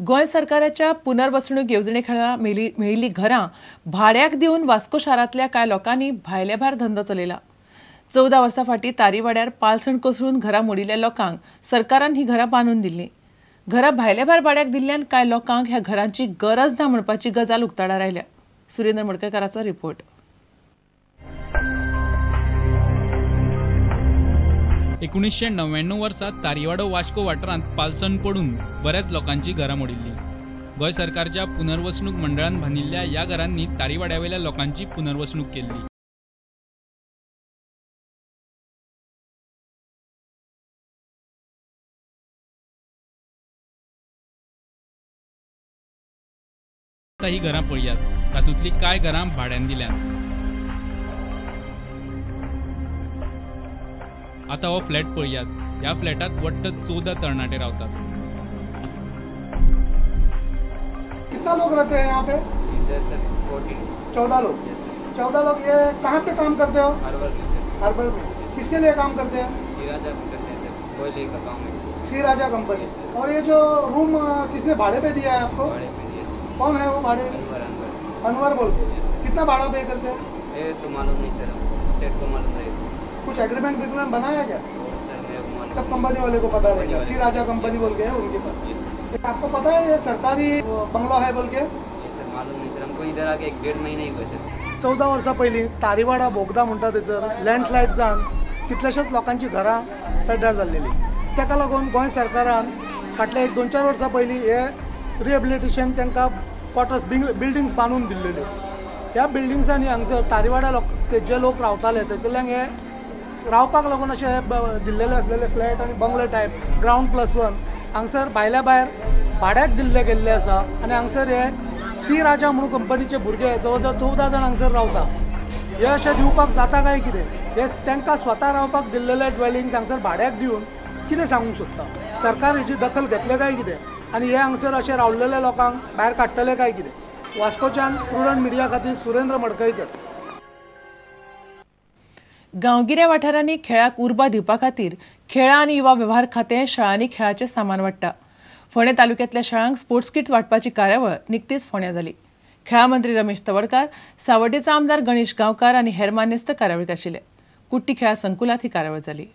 गोय सरकाराच्या पुनर्वसणूक येवजणेखाला मेळिल्ली घरां भाड्याक दिवन वास्को शारांतल्या कांय लोकांनी भायले भायर धंदो चलयला। 14 वर्सां फाटीं तारीवाड्यार पालसण कोसळून घरां मोडिल्ल्या लोकांक सरकारान ही घरां बांदून दिल्लीं। घरां भायले भायर भाड्याक दिल्ल्यान कांय लोकांक ह्या घरांची गरज ना म्हणपाची गजाल उक्ताडार आयल्या। सुरेंद्र मडकयकाराचो रिपोर्ट। 1999 वर्सा तारीवाडो वास्को वाठारांत पालसण पडून बऱ्याच लोकांची घरां मोडिल्ली। गोय सरकारच्या पुनर्वसणूक मंडळान बांदिल्ल्या ह्या घरांनी तारीवाड्यावेल्या लोकांची पुनर्वसणूक केल्ली। ही घरां पळयात, तातूंतली कांय घरां भाड्यान दिल्यात। आता हो फ्लॅट पळयात, ह्या फ्लॅटात वट्ट 14 तरणाटे रावतात। कितना लोग रहते हैं यहाँ पे? 14 लोग। 14 लोग ये कहाँ पे काम करते हो? हार्बर में। किसके लिए काम करते हैं? कोयले का काम है। सी राजा कंपनी। और ये जो रूम किसने भाड़े पे दिया है आपको? कौन है वो भाड़े? अनवर बोल के। कितना भाड़ा पे करते हैं? ये तो मालूम नहीं सर, सेठ को मालूम रहेगा। कुछ एग्रीमेंट बनाया क्या? सब कंपनी वाले को पता रहेगा। सी राजा कंपनी बोल के है उनके पास। आपको पता है ये सरकारी बंगला है बोल के? सर मालूम नहीं सर, हमको इधर आके 1.5 महीने ही हुए सर। 14 वर्सां पयलीं तारीवाडा बोगदा म्हणटा थंयसर लँडस्लायड जावन कितलेशेच लोकांची घरां पेड्ड्यार जाल्लेली। ताका लागून गोंय सरकारान फाटल्या 1-2-4 वर्सां पयलीं हे रिहेबिलिटेशन तांकां क्वॉटर्स बिल्डिंग्स बांदून दिल्ल्यो। ह्या बिल्डिंग्सांनी हांगसर तारीवाडा जे लोक रावताले थंयसरल्यांक हे रावपाक लागून अशे दिल्लेले आसलेले फ्लॅट आनी बंगले टायप ग्राउंड+1 हांगसर भायल्या भायर भाड्याक दिल्ले गेल्ले आसा। आनी हांगसर हे सी राजा म्हणून कंपनीचे भुरगे जवळ जवळ 14 जाण हांगसर रावता। हे अशें दिवपाक जाता काय कितें? हे तांकां स्वता रावपाक दिल्लेले ड्वेलिंग्स हांगसर भाड्याक दिवन कितें सांगूंक सोदता? सरकार हेची दखल घेतले काय कितें? आनी हे हांगसर अशे रावलेल्या लोकांक भायर काडटले काय कितें? वास्कोच्यान प्रुडंट मिडिया खातीर सुरेंद्र मडकयकर। गांवगिऱ्या वाठारांनी खेळाक उर्बा दिवपा खातीर खेळां आनी युवा वेव्हार खातें शाळांनी खेळाचें सामान वाडटा। फोंडें तालुक्यांतल्या शाळांक स्पोर्ट्स किट्स वांटपाची कार्यावळ निकतीच फोंड्यां जाली। खेळां मंत्री रमेश तवडकार, सावड्डेचो आमदार गणेश गांवकार आनी हेर मानेस्त कार्यावळीक आशिल्ले। कुट्टी खेळा संकुलांत ही कार्यावळ जाली।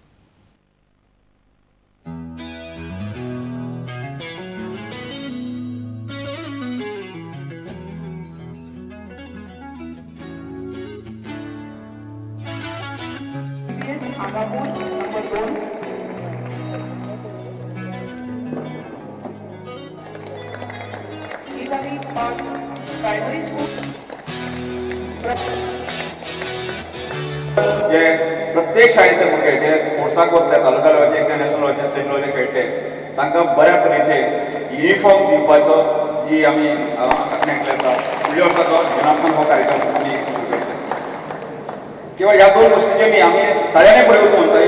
नंबर 2 प्रायमरी स्कूल जे प्रत्येक शाळेचे भुरगे जे स्पोर्ट्साक वतले तालुका लेवलचे किंवा नॅशनल लेवलचे स्टेट लेवलचे खेळटे तांकां बऱ्या तरेचे युनिफॉर्म दिवपाचो जी आमी आंखणी आसा फुडल्या वर्साचो दिनांकन हो कार्यक्रम आमी सुरू करता। किंवा ह्या दोन गोष्टींचे आमी ताळ्याने फुडें वचून म्हणटात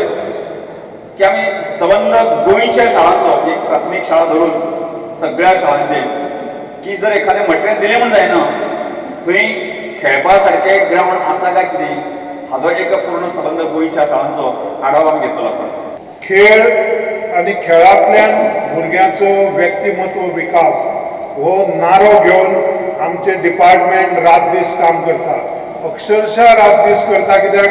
की आमी संबंध गोंयच्या शाळांचो एक प्राथमीक शाळा धरून सगळ्या शाळांचे की जर एखादें मटेरियल दिलें म्हण जायना थंय खेळपा सारके ग्रावंड आसा काय कितें हाजो एक पूर्ण संबंध गोंयच्या शाळांचो आढावा आमी घेतलो आसा। खेळ आनी खेळांतल्यान भुरग्यांचो व्यक्तिमत्व विकास हो नारो घेवन आमचे डिपार्टमेंट रात दीस काम करता। अक्षरशः रात दीस करता कित्याक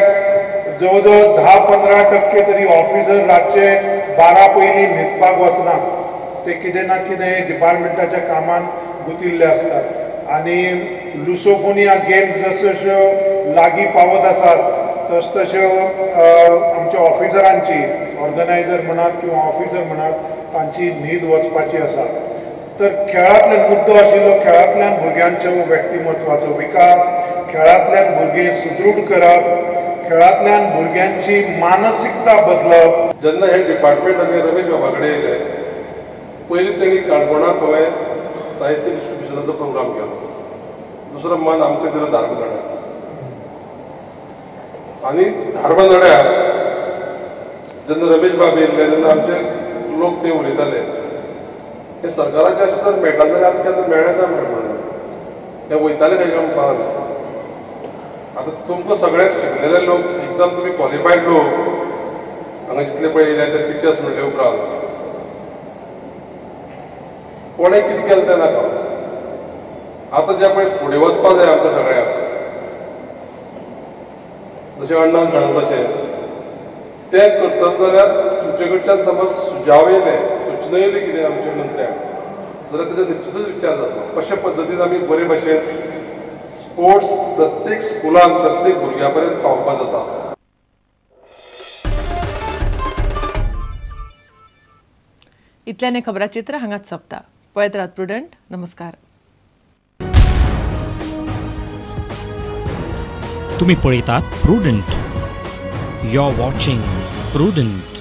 जवळ जवळ 10-15% तरी ऑफिसर रातचे 12 पयलीं न्हिदपाक वचना। ते कितें ना कितें डिपार्टमेंटाच्या कामान गुंतिल्ले आसतात आनी लुसोफोनिया गेम्स जश्यो लागीं पावत आसात तश्यो आमच्या ऑफिसरांची ऑर्गनायझर म्हणात किंवा ऑफिसर म्हणात तांची न्हीद वचपाची आसा। तर खेळांतल्यान मुद्दो आशिल्लो खेळांतल्यान भुरग्यांचो व्यक्तिमत्वाचो विकास, खेळांतल्यान भुरगीं सुदृढ करप, खेळांतल्यान भुरग्यांची मानसिकता बदलप। जेन्ना हे डिपार्टमेंट आमी रमेश बाबा कडेन येयले पयलीं तेणी काणकोणाक पळय साहित्य डिस्ट्रिब्युशनाचो प्रोग्राम केलो। दुसरो मान आमकां दिलो धारबांदोड्याक आनी धारबांदोड्याक जेन्ना रमेश बाब येयल्ले तेन्ना आमचे लोक थंय उलयताले हे सरकाराच्या सुद्दां मेळटा जाल्यार आमकां केन्ना मेळ्ळें ना म्हणून हे वयताले खंय म्हणपाक। आतां तुमकां सगळ्याक शिकलेले लोक एकदम तुमी क्वॉलिफायड लोक हांगा जितले पळय येयले ते टिचर्स म्हणले उपरांत कोणें कितें केलें तें नाका. आतां जे पळय फुडें वचपाक जाय आमकां सगळ्यांक, जशें अण्णान सांगलें तशें तें करतले जाल्यार तुमचे कडच्यान समज सुजाव येयले, सूचना येयली कितें आमच्या मंत्र्याक, जाल्यार तेजो निश्चितच विचार जातलो. कशे पद्दतीन आमी बरे भशेन स्पोर्ट्स प्रत्येक स्कुलान प्रत्येक भुरग्या पर्यंत पावोवपाक जाता. इतल्यान हें खबराचित्र हांगाच सोंपता. पळयत रावत प्रुडंट. नमस्कार. तुम्ही पळयतात Prudent. You are watching prudent.